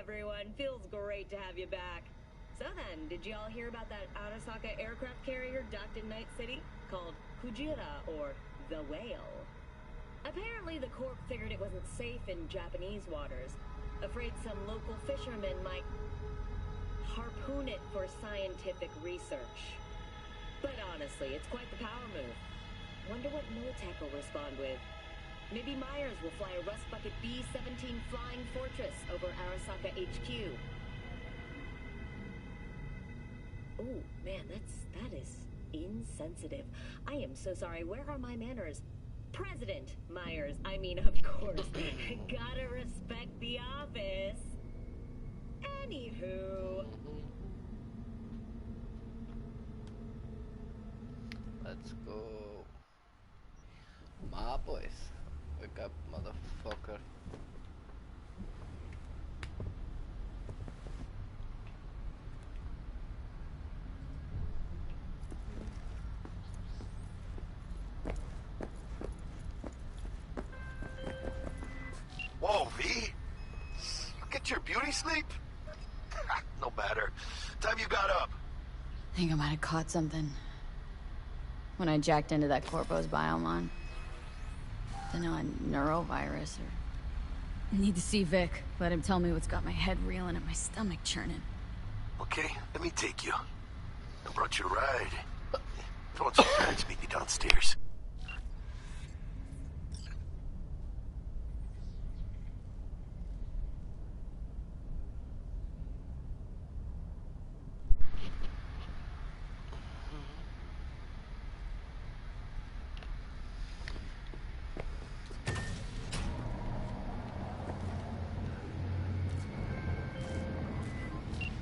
everyone. Feels great to have you back. So then, did you all hear about that Arasaka aircraft carrier docked in Night City? Called Kujira, or the Whale. Apparently, the Corp figured it wasn't safe in Japanese waters. Afraid some local fishermen might harpoon it for scientific research. But honestly, it's quite the power move. Wonder what Militech will respond with. Maybe Myers will fly a Rust Bucket B-17 Flying Fortress over Arasaka HQ. Ooh, man, that is insensitive. I am so sorry. Where are my manners? President Myers, I mean, of course. Gotta respect the office. Anywho. Let's go. Ma pues. Wake up, motherfucker. Whoa, V? You get your beauty sleep? No matter. Time you got up. I think I might have caught something when I jacked into that Corpo's biomon. Don't know, a neurovirus or... I need to see Vic. Let him tell me what's got my head reeling and my stomach churning. Okay, let me take you. I brought you a ride. Come on, some friends meet me downstairs.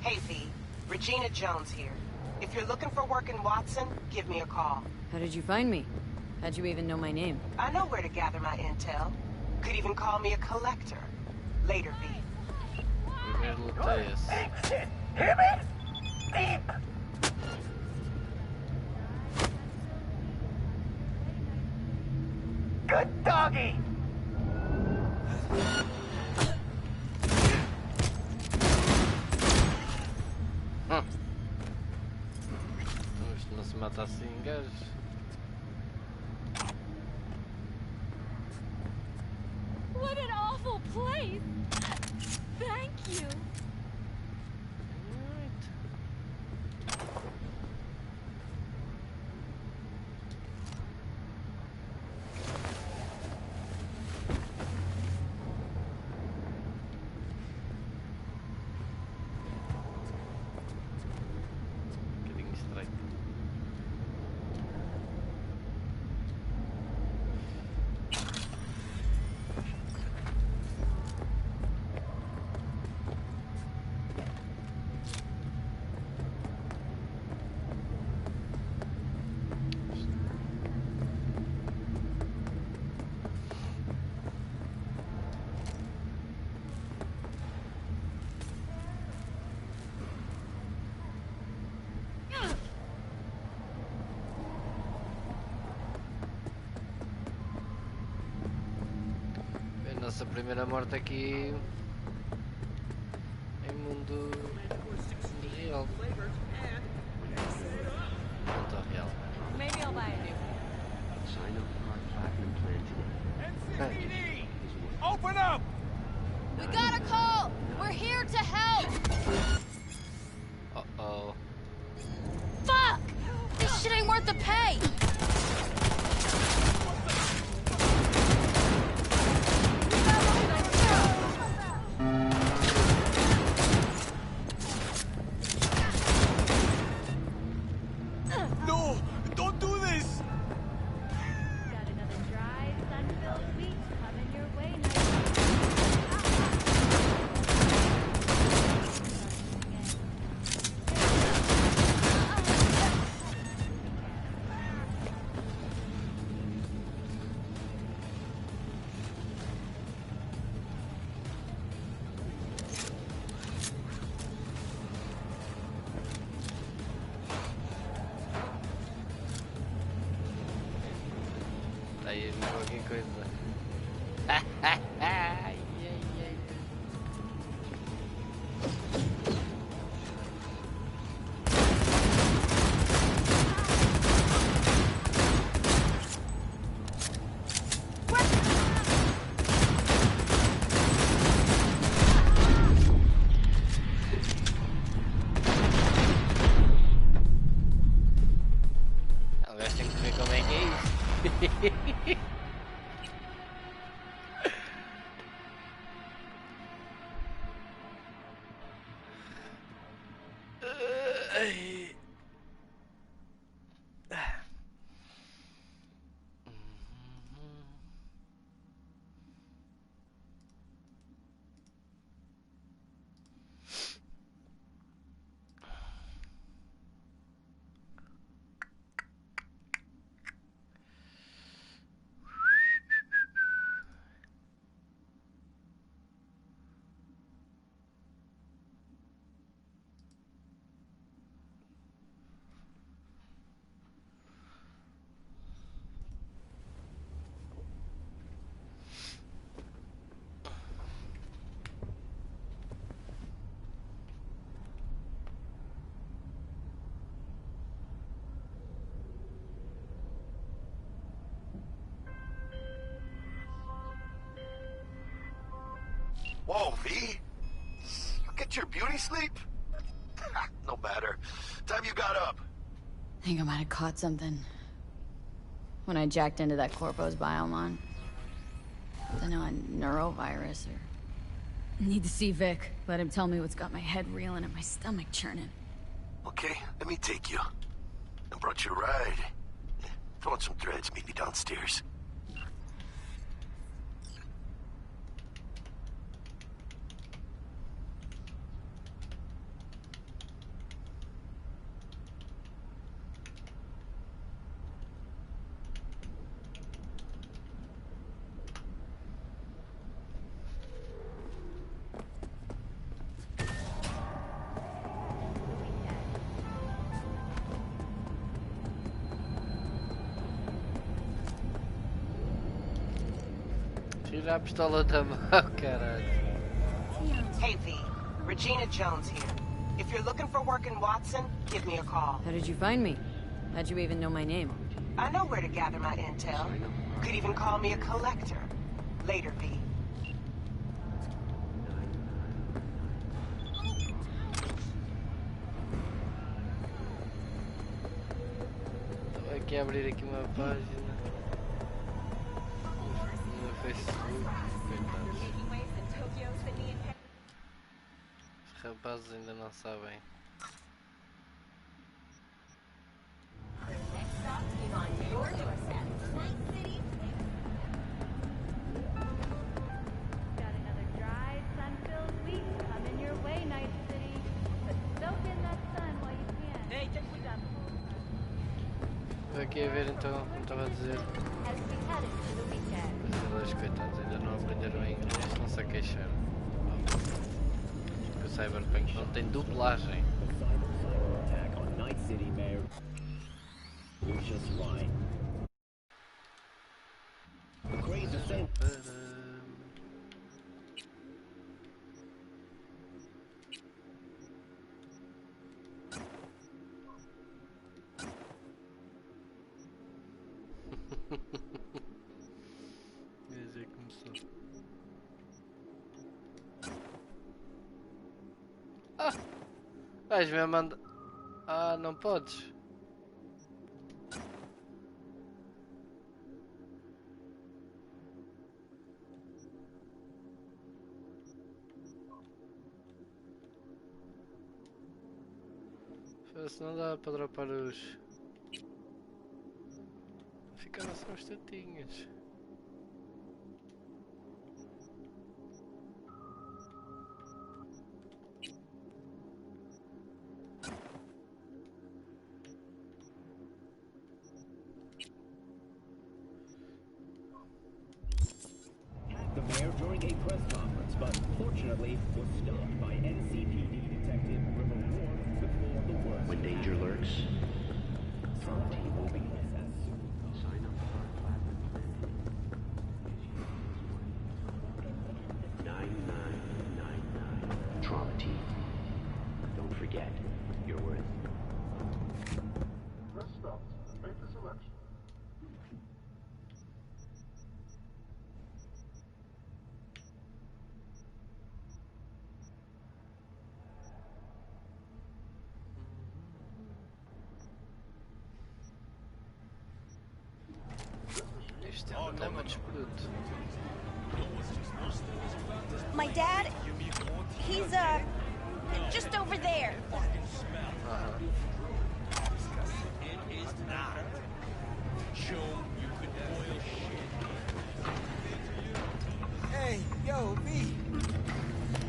Hey, V. Regina Jones here. If you're looking for work in Watson, give me a call. How did you find me? How'd you even know my name? I know where to gather my intel. Could even call me a collector. Later, V. Hear me? Beep! Good doggy! Isto não se mata assim, gajos. What an awful place! Thank you! Nossa primeira morte aqui em mundo real. Mundo real. Maybe I'll buy a new one. Sign up for our platinum plan today. NCPD! Open up! We got a call! We're here to help! Uh-oh. Fuck! This shit ain't worth the pay! No! Don't do this! Got another dry, sun-filled week coming your way, Aí eu vi qualquer coisa. Ai, ai, ai. Whoa, V? You get your beauty sleep? No matter. Time you got up. I think I might have caught something when I jacked into that Corpo's biomon. I know, a neurovirus or... Need to see Vic. Let him tell me what's got my head reeling and my stomach churning. Okay, let me take you. I brought you a ride. Throw on some threads, meet me downstairs. Tira a pistola da mão, caralho. Hey, V. Regina Jones here. If you're looking for work in Watson, give me a call. How did you find me? How'd you even know my name? I know where to gather my intel. Could even call me a collector. Later, V. Estava aqui a abrir aqui uma página no Facebook. Coitados. Os rapazes ainda não sabem. Got another dry, sun-filled week coming your way, Night City. But soak in that sun while you can. Hey, take me down. Estou aqui a ver então, como estava a dizer. As we head into the weekend. Os dois coitados ainda não aprenderam inglês, não se queixaram. Porque o Cyberpunk não tem dublagem. Attack on Night City Mayor Lucius Ryan. The crazy thing. Já começou. Ah! Vais me mandar. Ah, não podes. Se não dá para dropar os. Ficaram só os tatinhos. The mayor during a press conference, but fortunately was stopped by NCPD Detective River Ward before the worst. When danger lurks, some team will be as soon. Sign up for our platinum plan. 9999 Trauma Team. Don't forget, you're worth it. Press stop. Make the selection. Isto é um tema de bruto. My dad, he's, just over there. Hey, yo, V.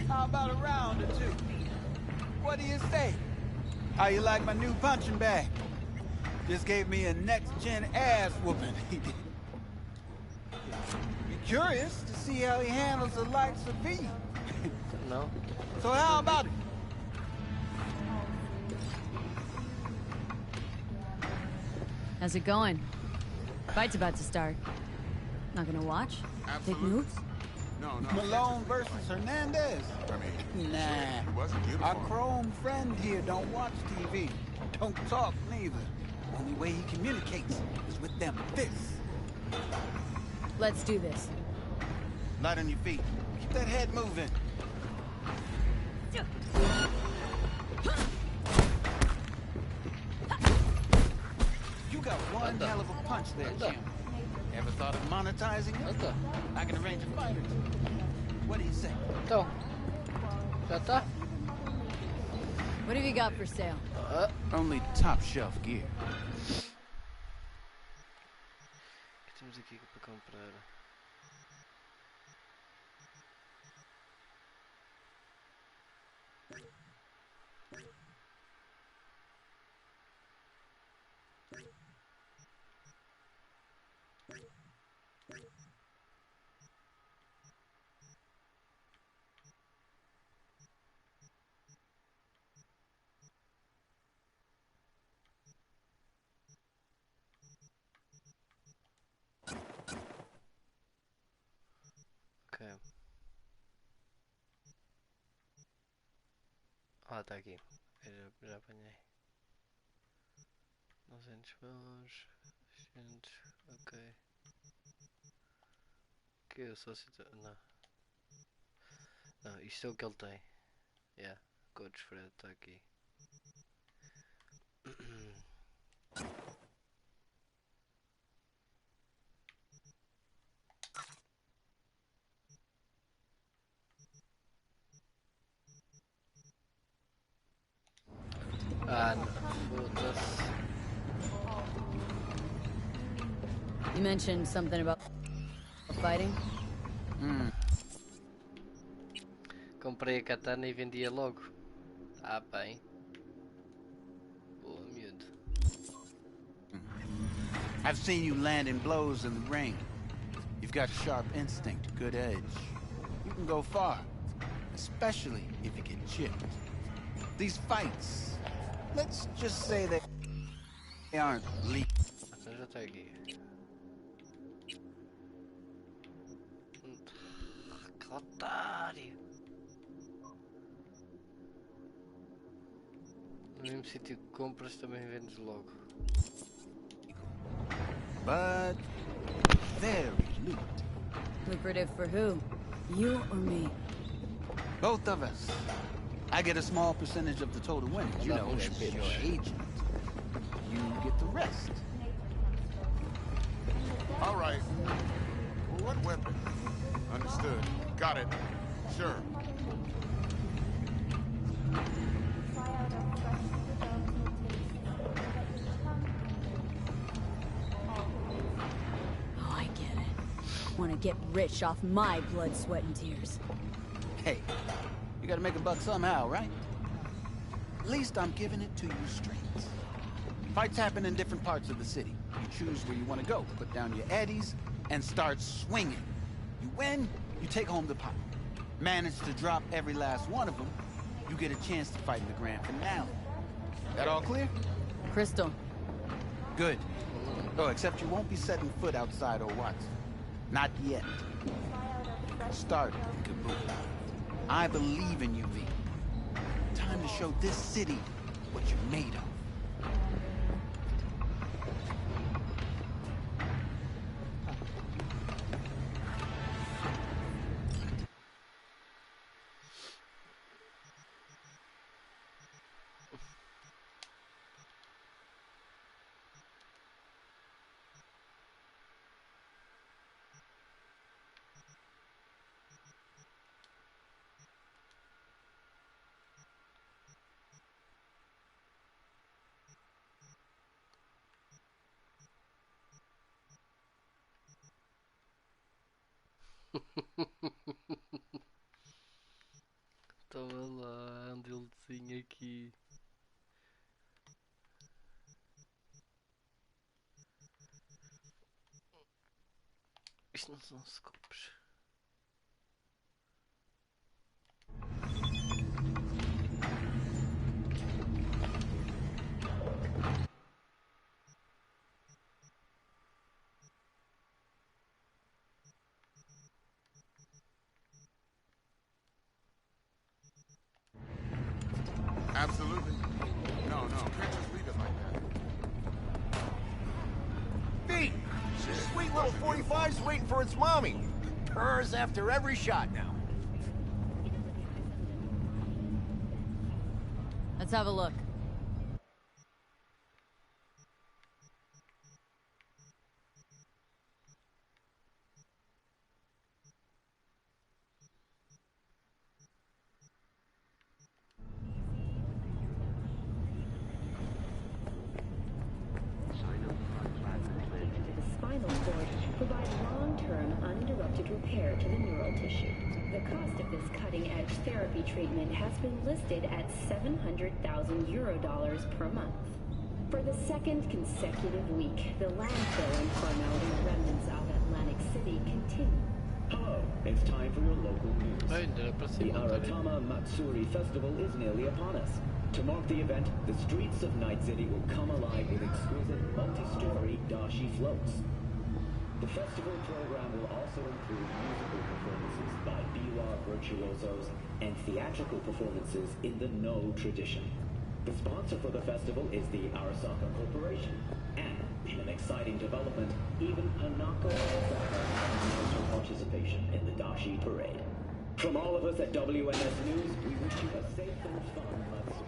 How about a round or two? What do you say? How you like my new punching bag? Just gave me a next-gen ass whooping, he did. Be curious to see how he handles the likes of V. No? So how about it? How's it going? Fight's about to start. Not gonna watch? Take moves? No, Malone versus Hernandez? I mean, Nah. it wasn't beautiful. Our chrome friend here don't watch TV. Don't talk neither. Only way he communicates is with them fists. Let's do this. Light on your feet. Keep that head moving. You got one hell of a punch there, Jim. Ever thought of monetizing it? I can arrange a fight or two. What do you say? Então, já tá? What have you got for sale? Only top shelf gear. O que temos aqui para comprar? Ok. Ah, tá aqui. Já apanhei. 900 bons. 600. Ok. Que eu só cito. Não. Não, isto é o que ele tem. Yeah. Coach Fred está aqui. Ah, não. Foda-se. You mentioned something about fighting? Comprei a katana e vendia logo. Ah, bem. Boa, miúdo. I've seen you landing blows in the ring. You've got sharp instinct, good edge. You can go far, especially if you get chipped. These fights, let's just say that they aren't lethal. Então já está aqui. Que otário! No mesmo sítio que compras também vendes logo. But very lucrative. Lucrative for who? You or me? Both of us. I get a small percentage of the total winnings. You know, as your agent. You get the rest. All right. What weapon? Understood. Got it. Sure. Oh, I get it. Want to get rich off my blood, sweat, and tears. Hey, you gotta make a buck somehow, right? At least I'm giving it to you straight. Fights happen in different parts of the city. You choose where you want to go, put down your eddies, and start swinging. You win, you take home the pot. Manage to drop every last one of them, you get a chance to fight in the grand finale. That all clear? Crystal. Good. Oh, except you won't be setting foot outside O'Watts. Not yet. Start, Kabul. I believe in you, V. Time to show this city what you're made of. Toma lá, anda ele aqui. Isto não são scopes. Absolutely. No, can't just leave it like that. Pete! Sweet little 45's waiting for its mommy. purrs after every shot now. Let's have a look. Spinal cord provide long-term uninterrupted repair to the neural tissue. The cost of this cutting-edge therapy treatment has been listed at €700,000 per month. For the second consecutive week, the landfill inferno in the remnants of Atlantic City continue. Hello, it's time for your local news. The Aratama Matsuri Festival is nearly upon us. To mark the event, the streets of Night City will come alive with exquisite multi-story dashi floats. The festival program will also include musical performances by biwa virtuosos and theatrical performances in the No tradition. The sponsor for the festival is the Arasaka Corporation. And, in an exciting development, even Hanako Arasaka announced her participation in the Dashi Parade. From all of us at WNS News, we wish you a safe and fun Matsuri.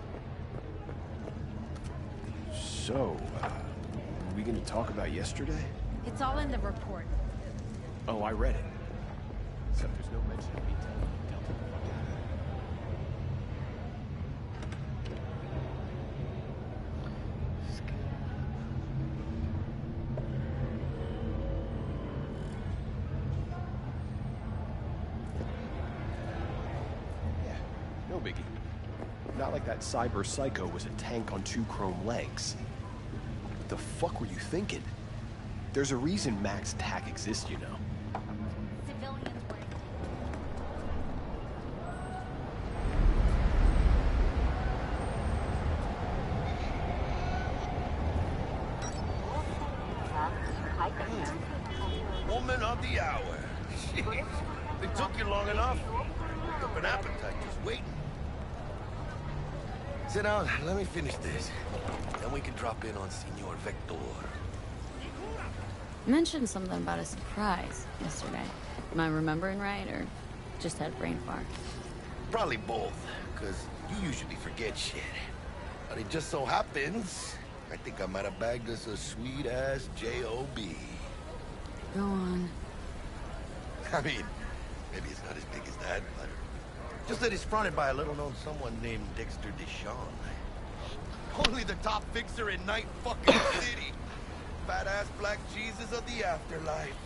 So, are we gonna talk about yesterday? It's all in the report. Oh, I read it. Except there's no mention of me telling you Delta the fuck out of it. Yeah, no biggie. Not like that cyber psycho was a tank on 2 chrome legs. What the fuck were you thinking? There's a reason Max TAC exists, you know. Civilians were. Woman of the hour. Shit. It took you long enough. Picked up an appetite just waiting. Sit down, let me finish this. Then we can drop in on Senor Vector. You mentioned something about a surprise yesterday. Am I remembering right, or just had a brain fart? Probably both, because you usually forget shit. But it just so happens, I think I might have bagged us a sweet-ass J.O.B. Go on. I mean, maybe it's not as big as that, but just that it's fronted by a little-known someone named Dexter Deshawn. Only the top fixer in Night fucking City. Fat-ass black Jesus of the afterlife.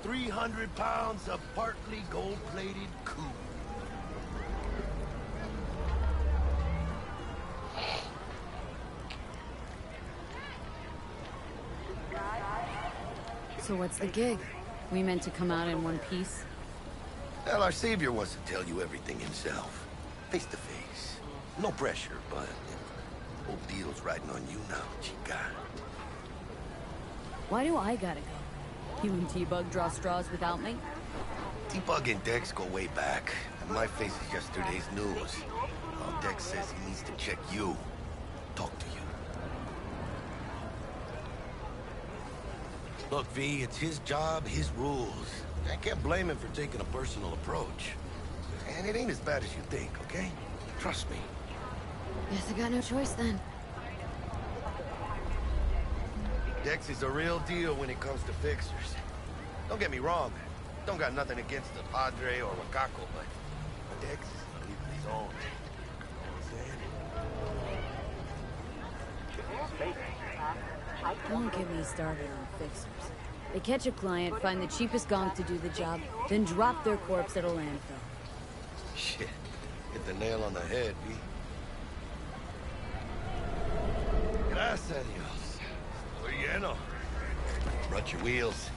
300 pounds of partly gold-plated coup. So what's the gig? We meant to come out in one piece? Well, our savior wants to tell you everything himself. Face to face. No pressure, but whole deal's riding on you now, chica. Why do I gotta go? You and T-Bug draw straws without me? T-Bug and Dex go way back, and my face is yesterday's news. Now Dex says he needs to check you. Talk to you. Look, V, it's his job, his rules. I can't blame him for taking a personal approach. And it ain't as bad as you think, okay? Trust me. Guess I got no choice then. Dex is a real deal when it comes to fixers. Don't get me wrong. Don't got nothing against the Padre or Wakako, but Dex is a league of his own. You know what I'm saying? Don't get me started on fixers. They catch a client, find the cheapest gonk to do the job, then drop their corpse at a landfill. Shit. Hit the nail on the head, V. Gracias a Dios. Estoy lleno. Brought your wheels.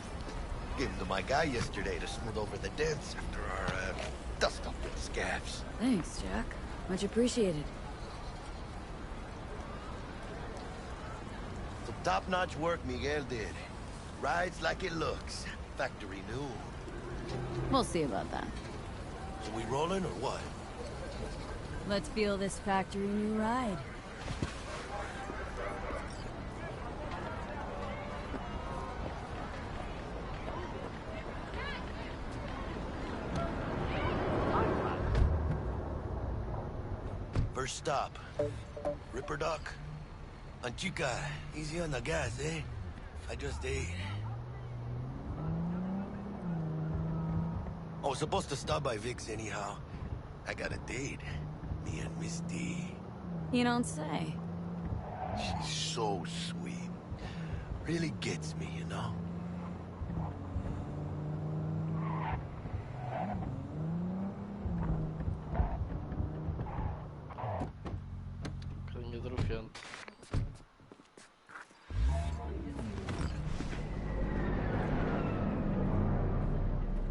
Gave them to my guy yesterday to smooth over the dents after our dust up with scabs. Thanks, Jack. Much appreciated. Some top-notch work Miguel did. Rides like it looks. Factory new. We'll see about that. So we rolling or what? Let's feel this factory new ride. First stop. Ripper Doc. Anchica, easy on the gas, eh? I just ate. I was supposed to stop by Vic's anyhow. I got a date. Me and Misty. You don't say. She's so sweet. Really gets me, you know? Kręgę drufian.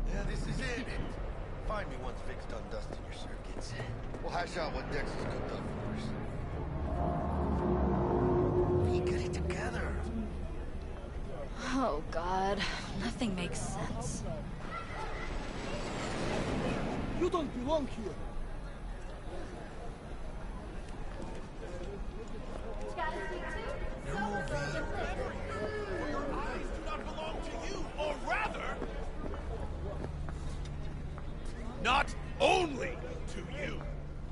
Yeah, this is it. Find me once Vic's done dusting your circuits. We'll hash out what Dex has cooked up for us. We get it together. Oh, God. Nothing makes sense. You don't belong here. Your eyes do not belong to you, or rather, not only to you.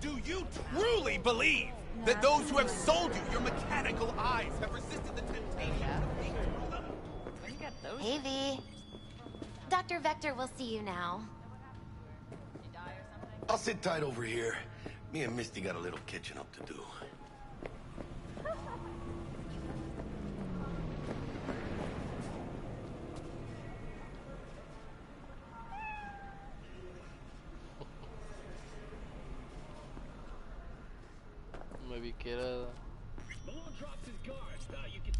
Do you truly believe that those who have sold you your mechanical eyes have resisted the temptation to peek through them? Hey, V. Dr. Vector will see you now. I'll sit tight over here. Me and Misty got a little catching up to do. Me vi que era... Malone drops his guards. Now you can.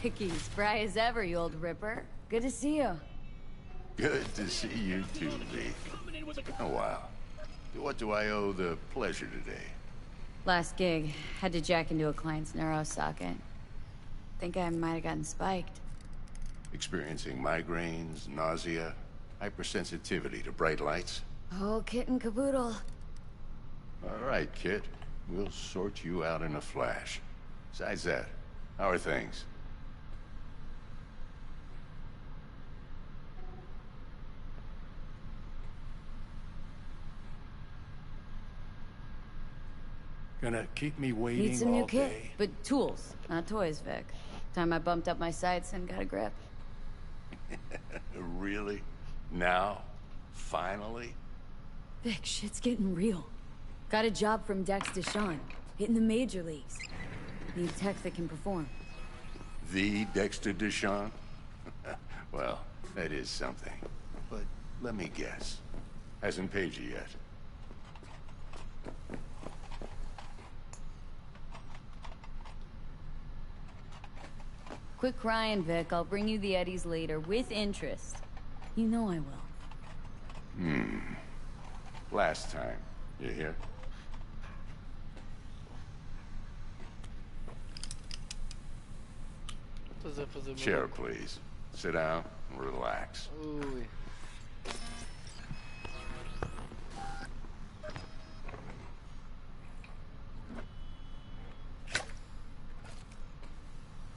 Vicky, spry as ever, you old ripper. Good to see you. Good to see you too, V. Oh, wow. What do I owe the pleasure today? Last gig. Had to jack into a client's neuro socket. Think I might have gotten spiked. Experiencing migraines, nausea, hypersensitivity to bright lights? Oh, kit and caboodle. All right, kid. We'll sort you out in a flash. Besides that, how are things? Gonna keep me waiting Need some all new kit, day? but tools, not toys, Vic. Time I bumped up my sights and got a grip. Really? Now? Finally? Vic, shit's getting real. Got a job from Dex Deshawn, hitting the major leagues. Need a tech that can perform. The Dexter Deshawn? Well, that is something. But let me guess. Hasn't paid you yet. Quit crying, Vic. I'll bring you the Eddies later, with interest. You know I will. Last time. You hear? Chair, please. Sit down and relax. Ui.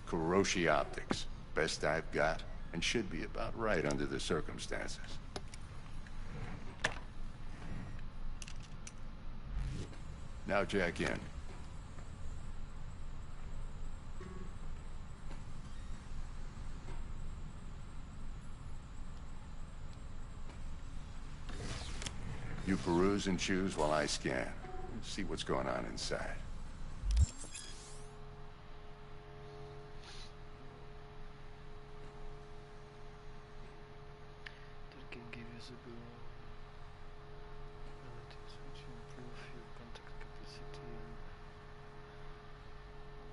Kuroshi Optics. Best I've got, and should be about right under the circumstances. Now jack in. You peruse and choose while I scan. See what's going on inside. That can give you the abilities which improve your contact capacity.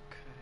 Okay.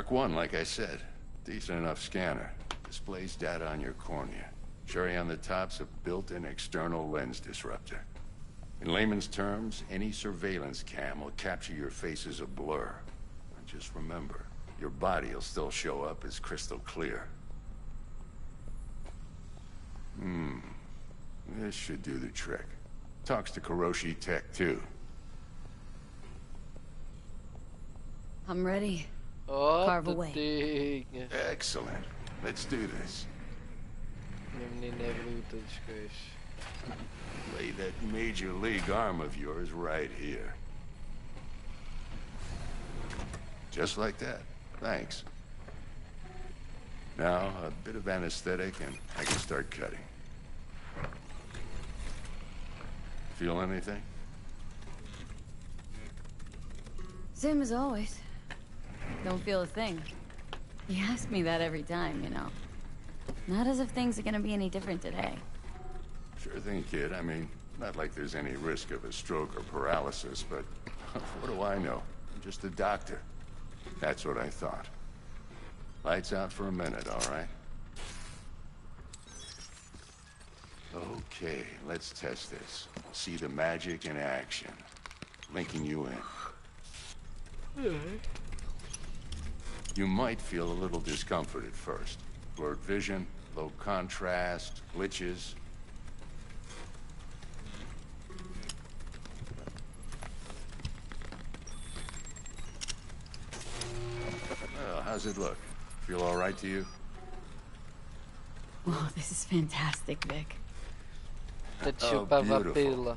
Mark 1, like I said. Decent enough scanner. Displays data on your cornea. Cherry on the top's a built-in external lens disruptor. In layman's terms, any surveillance cam will capture your face as a blur. And just remember, your body will still show up as crystal clear. This should do the trick. Talks to Kiroshi Tech, too. I'm ready. Oh, Carve away. Excellent. Let's do this. Lay that major league arm of yours right here. Just like that. Thanks. Now, a bit of anesthetic and I can start cutting. Feel anything? Same as always. Don't feel a thing. You ask me that every time, you know. Not as if things are gonna be any different today. Sure thing, kid. I mean, not like there's any risk of a stroke or paralysis, but what do I know? I'm just a doctor. That's what I thought. Lights out for a minute, all right? Okay, let's test this. See the magic in action. Linking you in. You might feel a little discomfort at first. Blurred vision, low contrast, glitches. Well, how's it look? Feel all right to you? Oh, this is fantastic, Vic. Oh, beautiful.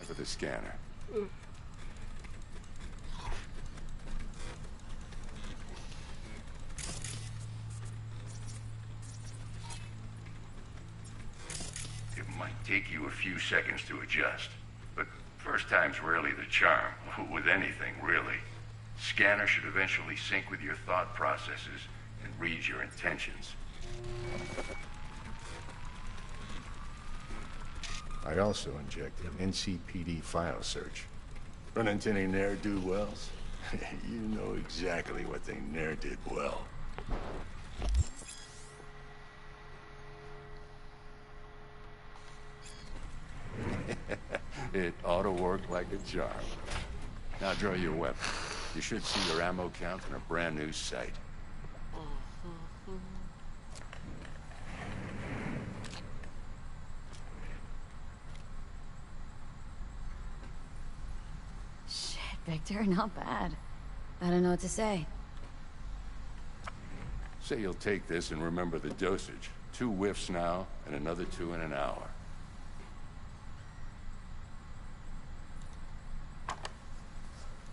For the scanner. It might take you a few seconds to adjust, but first time's rarely the charm, with anything, really. Scanner should eventually sync with your thought processes and read your intentions. I also injected an NCPD file search. Run into any ne'er-do-wells? You know exactly what they ne'er did well. It ought to work like a charm. Now draw your weapon. You should see your ammo count in a brand new sight. Victor, not bad. I don't know what to say. Say you'll take this and remember the dosage. 2 whiffs now, and another 2 in an hour.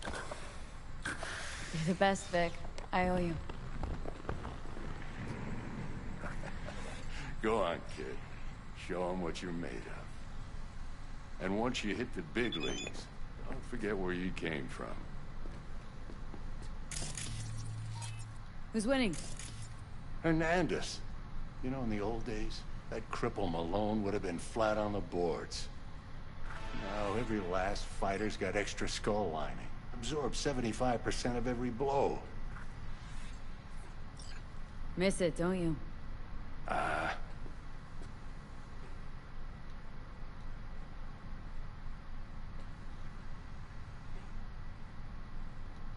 You're the best, Vic. I owe you. Go on, kid. Show them what you're made of. And once you hit the big leagues, don't forget where you came from. Who's winning? Hernandez. You know, in the old days, that cripple Malone would have been flat on the boards. Now, every last fighter's got extra skull lining. Absorbs 75% of every blow. Miss it, don't you?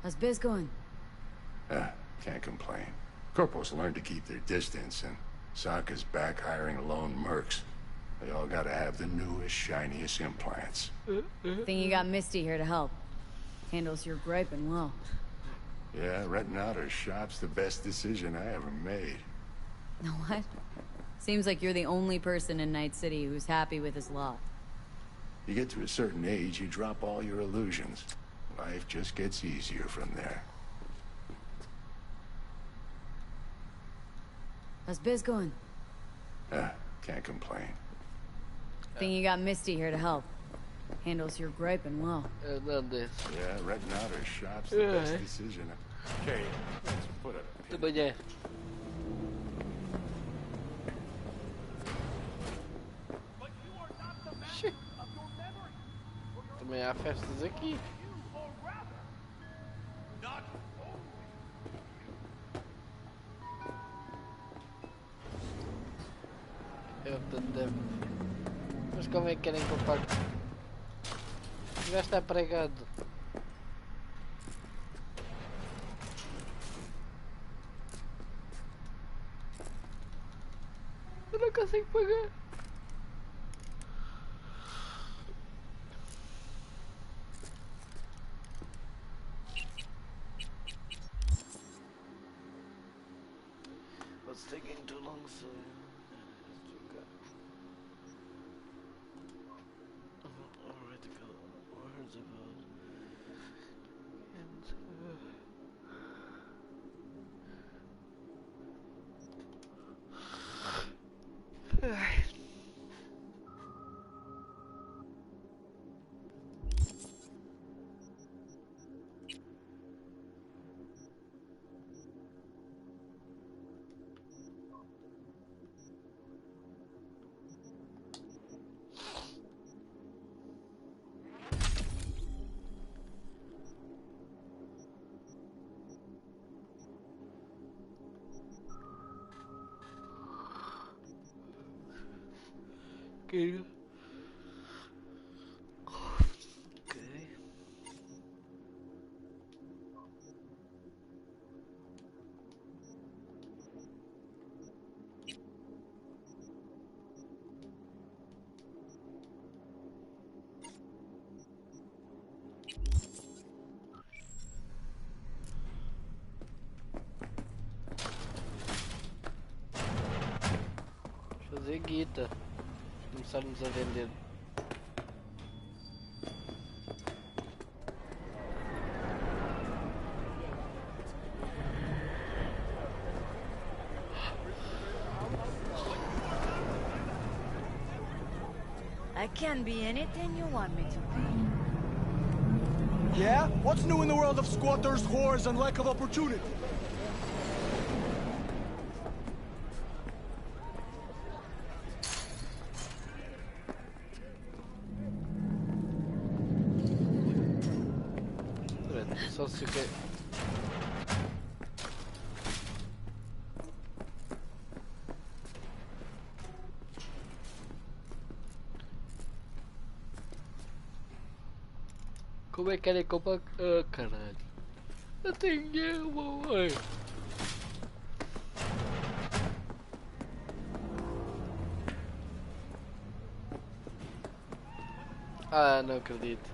How's biz going? Can't complain. Corporals learn to keep their distance, and Sokka's back hiring lone mercs. They all gotta have the newest, shiniest implants. Think you got Misty here to help. Handles your griping well. Yeah, renting out her shop's the best decision I ever made. Know what? Seems like you're the only person in Night City who's happy with his lot. You get to a certain age, you drop all your illusions. Life just gets easier from there. How's biz going? Can't complain. Think you got Misty here to help. Handles your griping well. Yeah, renting out her shop's the best decision. Okay, let's put a... Também há festas aqui. Eu devo. Mas como é que querem que eu pague? Já está pregado. Eu não consigo pagar. What's taking too long, so article words about and okay. Fazer guita. Começarmos a vender. I can be anything you want me to be. Yeah? What's new in the world of squatters, whores, and lack of opportunity? Só se quer. Como é que querem comprar? Ah, caralho. Eu tenho dinheiro, mamãe. Ah, não acredito.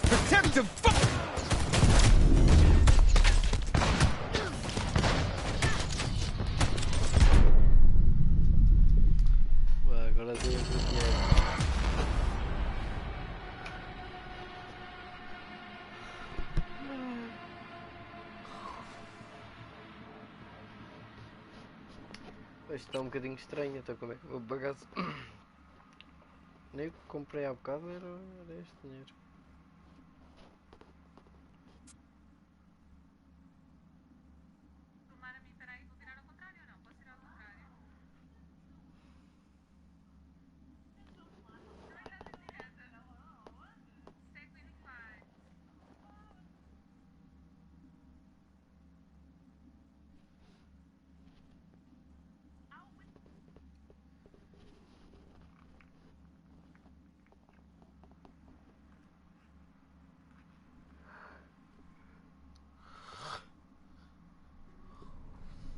Protective fuck! Ué, agora deu dinheiro. Isto está um bocadinho estranho, então como é que vou pagar? Nem o que comprei há bocado era este dinheiro.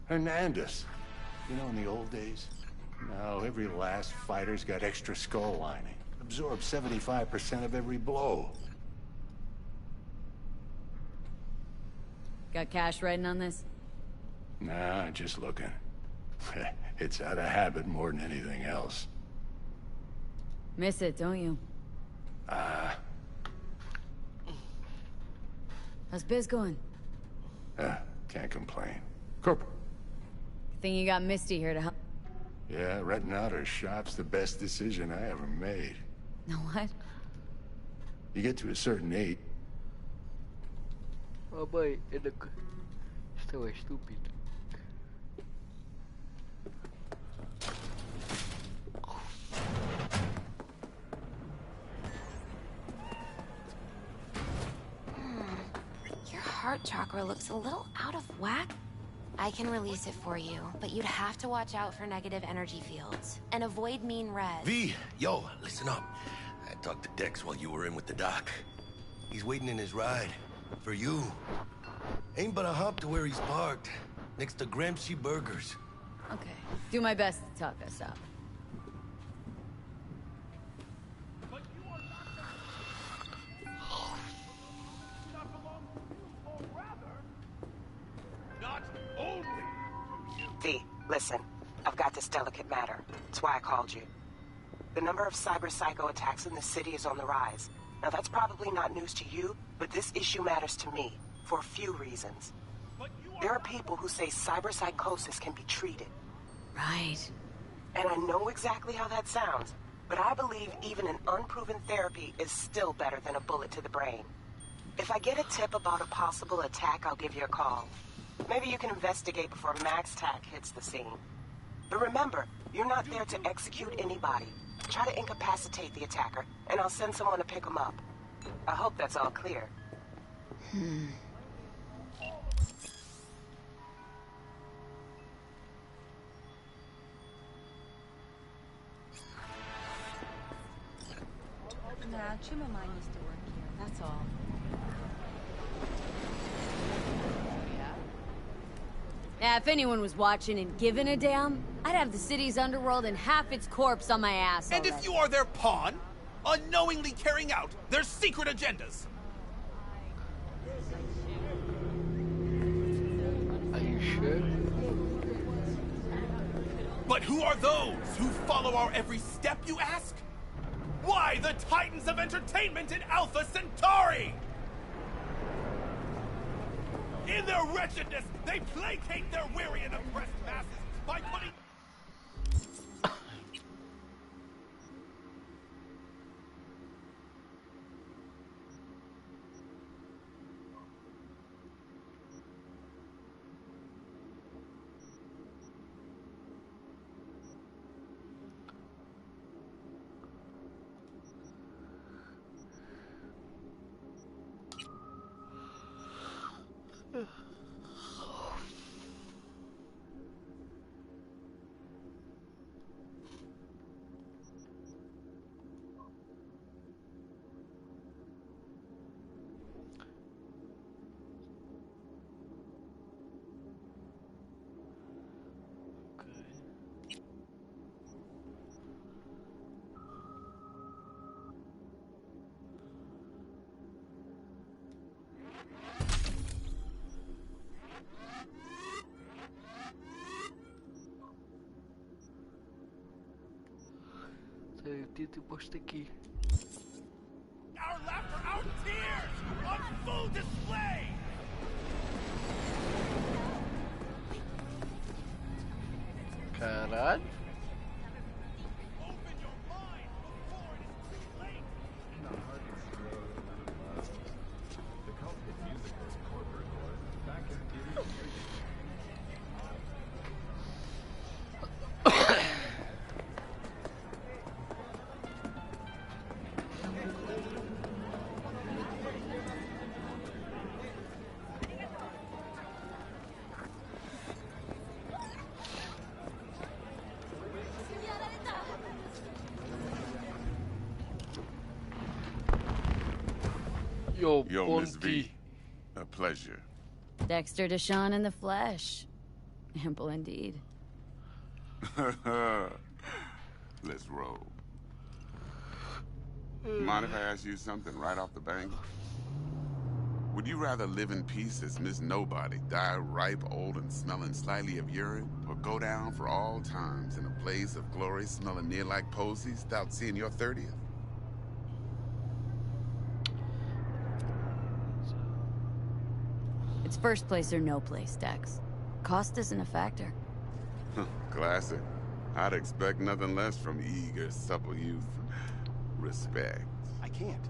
Hernandez. You know, in the old days, now every last fighter's got extra skull lining. Absorbs 75% of every blow. Got cash writing on this? Nah, just looking. It's out of habit more than anything else. Miss it, don't you? How's biz going? Can't complain. Corporal. Think you got Misty here to help? Yeah, renting out her shop's the best decision I ever made. No what? You get to a certain age. Oh boy, isto é estúpido. Your heart chakra looks a little out of whack. I can release it for you, but you'd have to watch out for negative energy fields and avoid mean res. V, yo, listen up. I talked to Dex while you were in with the doc. He's waiting in his ride. For you. Ain't but a hop to where he's parked. Next to Gramsci Burgers. Okay. Do my best to talk us up. V, listen. I've got this delicate matter. That's why I called you. The number of cyber psycho attacks in the city is on the rise. Now that's probably not news to you, but this issue matters to me, for a few reasons. There are people who say cyberpsychosis can be treated. Right. And I know exactly how that sounds, but I believe even an unproven therapy is still better than a bullet to the brain. If I get a tip about a possible attack, I'll give you a call. Maybe you can investigate before MaxTac hits the scene. But remember, you're not there to execute anybody. Try to incapacitate the attacker, and I'll send someone to pick him up. I hope that's all clear. Nah, Chimamai used to work here, that's all. Yeah, if anyone was watching and giving a damn, I'd have the city's underworld and half its corpse on my ass And already. if you are their pawn, unknowingly carrying out their secret agendas. Are you sure? But who are those who follow our every step, you ask? Why the Titans of Entertainment in Alpha Centauri? In their wretchedness, they placate their weary and oppressed masses by putting... Eu tento posto aqui. Our laughter, our tears, on full display! Cara. Beneran? Yo, Miss V. A pleasure. Dexter Deshawn in the flesh. Ample indeed. Let's roll. Mind if I ask you something right off the bank? Would you rather live in peace as Miss Nobody, die ripe, old, and smelling slightly of urine, or go down for all times in a blaze of glory smelling near like posies without seeing your 30th? It's first place or no place, Dex. Cost isn't a factor. Classic. I'd expect nothing less from eager, supple youth. Respect. I can't.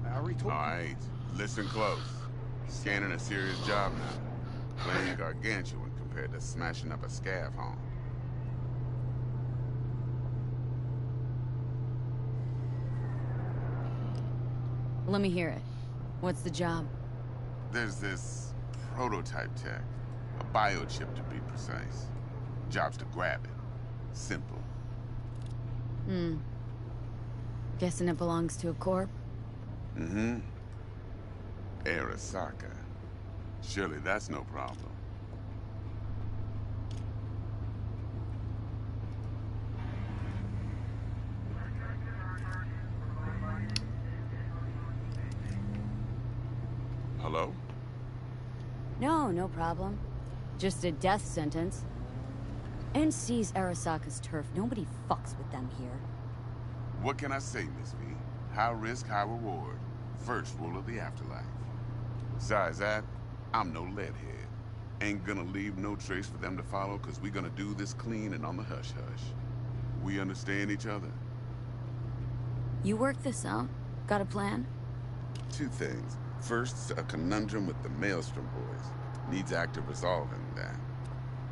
I already told you. All right, listen close. Scanning a serious job now. Playing gargantuan compared to smashing up a scav home. Let me hear it. What's the job? There's this prototype tech. A biochip to be precise. Job's to grab it. Simple. Guessing it belongs to a corp? Mm-hmm. Arasaka. Surely that's no problem. Hello? No problem. Just a death sentence. NC's Arasaka's turf. Nobody fucks with them here. What can I say, Miss V? High risk, high reward. First rule of the afterlife. Besides that, I'm no leadhead. Ain't gonna leave no trace for them to follow, cause we gonna do this clean and on the hush-hush. We understand each other? You work this out? Got a plan? Two things. First, a conundrum with the Maelstrom boys. Needs active resolving that.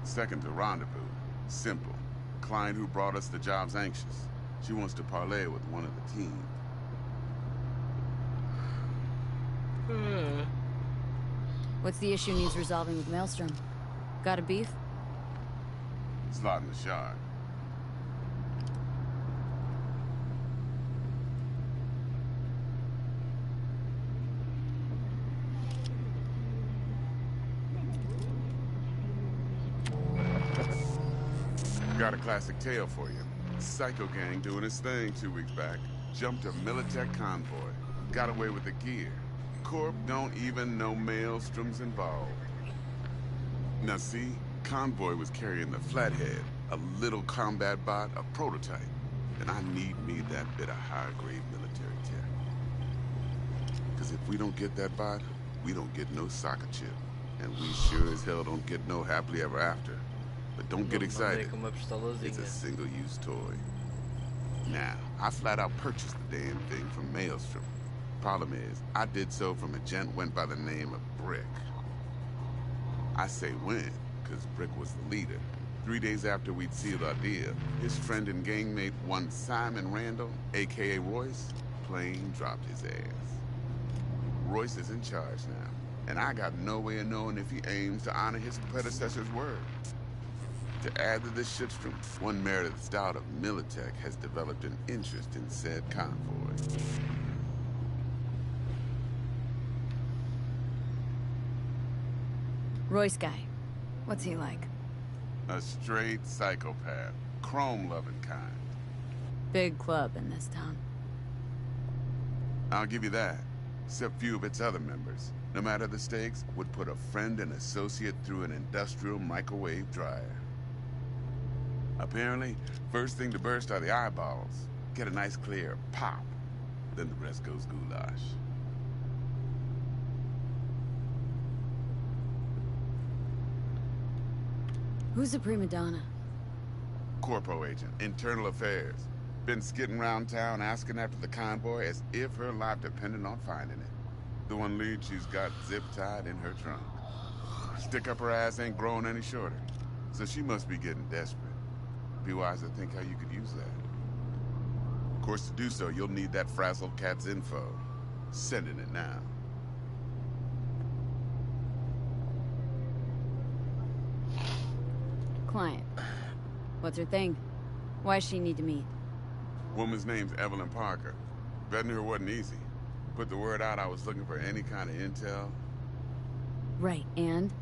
Second, a rendezvous. Simple. Client who brought us the job's anxious. She wants to parlay with one of the team. What's the issue needs resolving with Maelstrom? Got a beef? Slot in the shard. Got a classic tale for you. Psycho gang doing his thing 2 weeks back. Jumped a Militech convoy. Got away with the gear. Corp don't even know Maelstrom's involved. Now see, convoy was carrying the Flathead, a little combat bot, a prototype. And I need me that bit of high-grade military tech. Because if we don't get that bot, we don't get no soccer chip. And we sure as hell don't get no happily ever after. But don't get excited. It's a single-use toy. Now, I flat out purchased the damn thing from Maelstrom. Problem is, I did so from a gent went by the name of Brick. I say when, because Brick was the leader. 3 days after we'd sealed our deal, his friend and gangmate, one Simon Randall, a.k.a. Royce, plain dropped his ass. Royce is in charge now, and I got no way of knowing if he aims to honor his predecessor's word. To add to this shitstorm, one Meredith Stout of Militech has developed an interest in said convoy. Royce guy. What's he like? A straight psychopath. Chrome-loving kind. Big club in this town. I'll give you that. Except few of its other members, no matter the stakes, would put a friend and associate through an industrial microwave dryer. Apparently, first thing to burst are the eyeballs. Get a nice clear pop. Then the rest goes goulash. Who's the prima donna? Corpo agent, internal affairs. Been skidding around town asking after the convoy as if her life depended on finding it. The one lead she's got zip-tied in her trunk. Stick up her ass ain't growing any shorter, so she must be getting desperate. Be wise to think how you could use that. Of course, to do so, you'll need that frazzled cat's info. Sending it now. Client. What's her thing? Why does she need to meet? Woman's name's Evelyn Parker. Vetting her wasn't easy. Put the word out I was looking for any kind of intel. Right, and?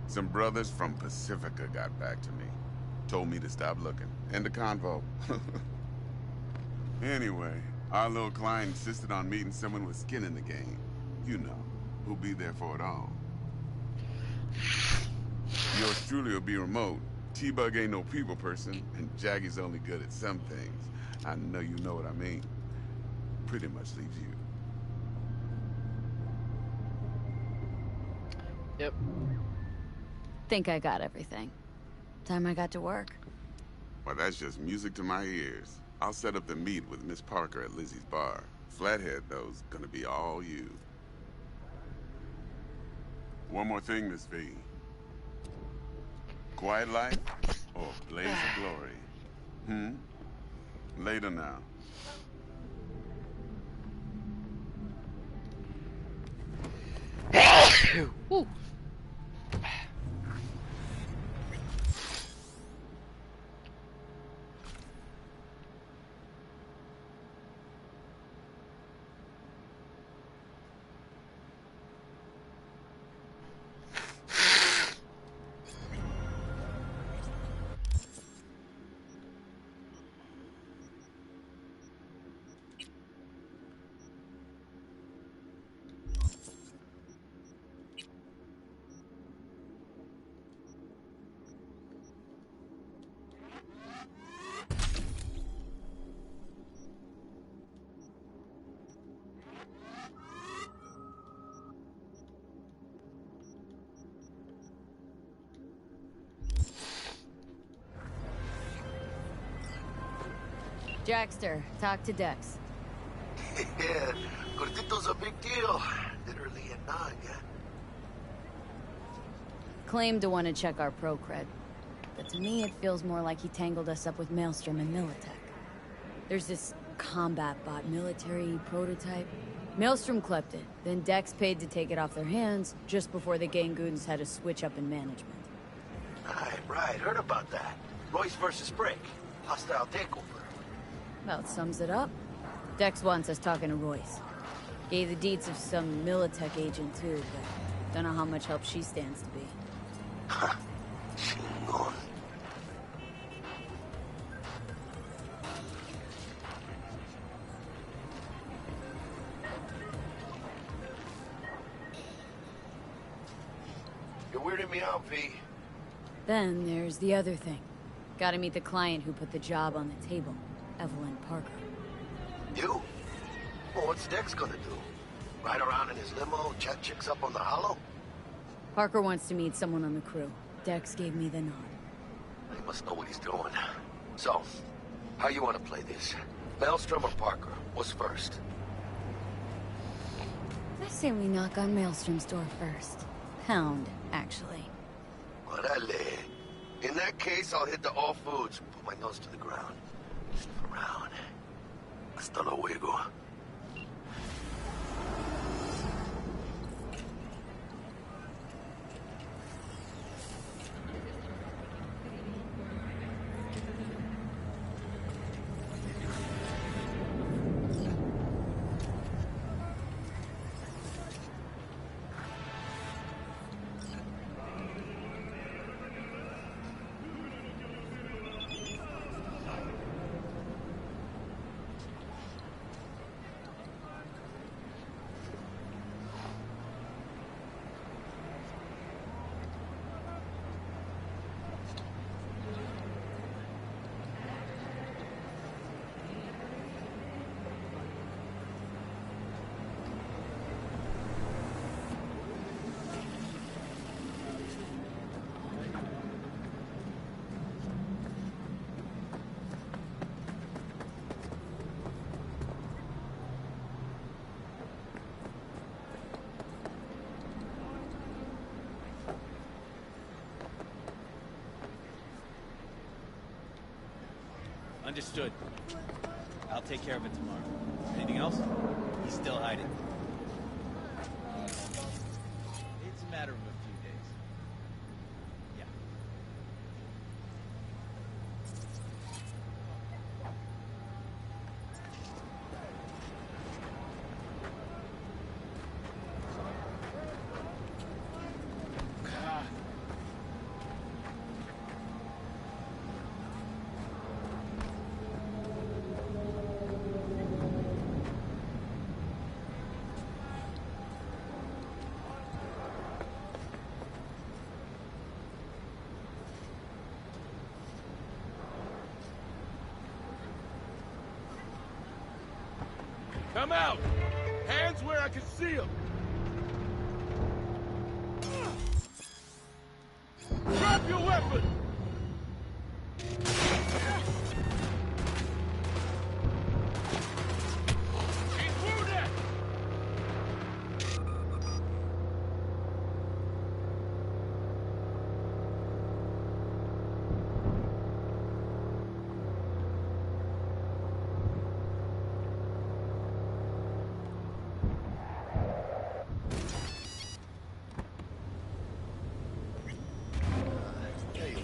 Some brothers from Pacifica got back to me. Told me to stop looking. End the convo. Anyway, our little client insisted on meeting someone with skin in the game. You know, who'll be there for it all. Yours truly will be remote. T-Bug ain't no people person, and Jaggie's only good at some things. I know you know what I mean. Pretty much leaves you. Yep. Think I got everything. Time I got to work. Well, that's just music to my ears. I'll set up the meet with Miss Parker at Lizzie's bar. Flathead, though's gonna be all you. One more thing, Miss V. Quiet life or blaze of glory? Later now. Woo. Jackster, talk to Dex. Yeah, Cortito's a big deal. Literally a nog, yeah? Claimed to want to check our pro cred. But to me, it feels more like he tangled us up with Maelstrom and Militech. There's this combat bot military prototype. Maelstrom clept it, then Dex paid to take it off their hands just before the Gangoons had a switch up in management. Right, heard about that. Royce versus Brick. Hostile takeover. About sums it up. Dex wants us talking to Royce. Gave the deeds of some Militech agent too, but don't know how much help she stands to be. Chingon. You're weirding me out, V. Then there's the other thing. Gotta meet the client who put the job on the table. Evelyn Parker. You? Well, what's Dex gonna do? Ride around in his limo, chat chicks up on the hollow? Parker wants to meet someone on the crew. Dex gave me the nod. He must know what he's doing. So, how you want to play this? Maelstrom or Parker? What's first? I say we knock on Maelstrom's door first. Pound, actually. Orale. In that case, I'll hit the all foods and put my nose to the ground. Sniff around. Hasta luego. Understood. I'll take care of it tomorrow. Anything else? He's still hiding. It's a matter of a few days. Yeah. Come out! Hands where I can see them! Drop your weapon! He's wounded! There you are.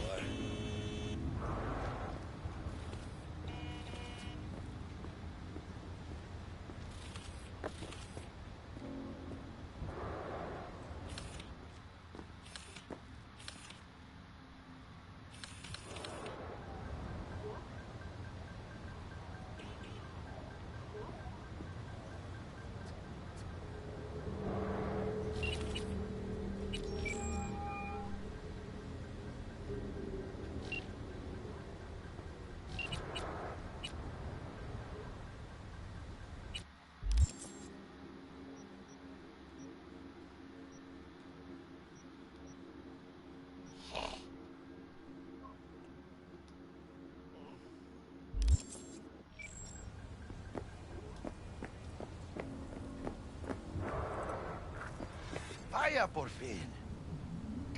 Vaya por fin.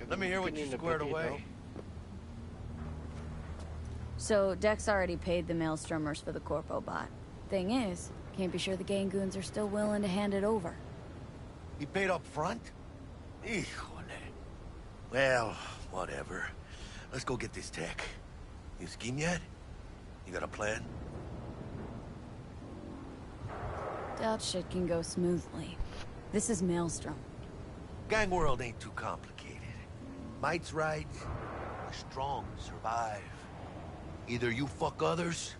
Let me hear what you squared away. So, Dex already paid the Maelstromers for the Corpo bot. Thing is, can't be sure the Gangoons are still willing to hand it over. He paid up front? Híjole. Well, whatever. Let's go get this tech. You scheme yet? You got a plan? Doubt shit can go smoothly. This is Maelstrom. Gang world ain't too complicated. Might's right, the strong survive. Either you fuck others,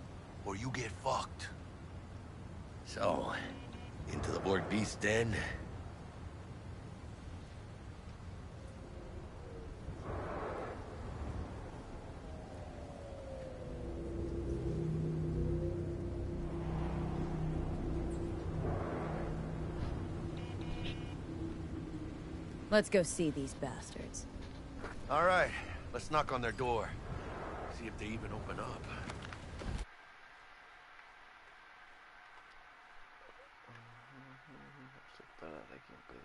or you get fucked. So, into the Borg Beast Den. Let's go see these bastards. All right, let's knock on their door. See if they even open up. Aceptar aquí, ok.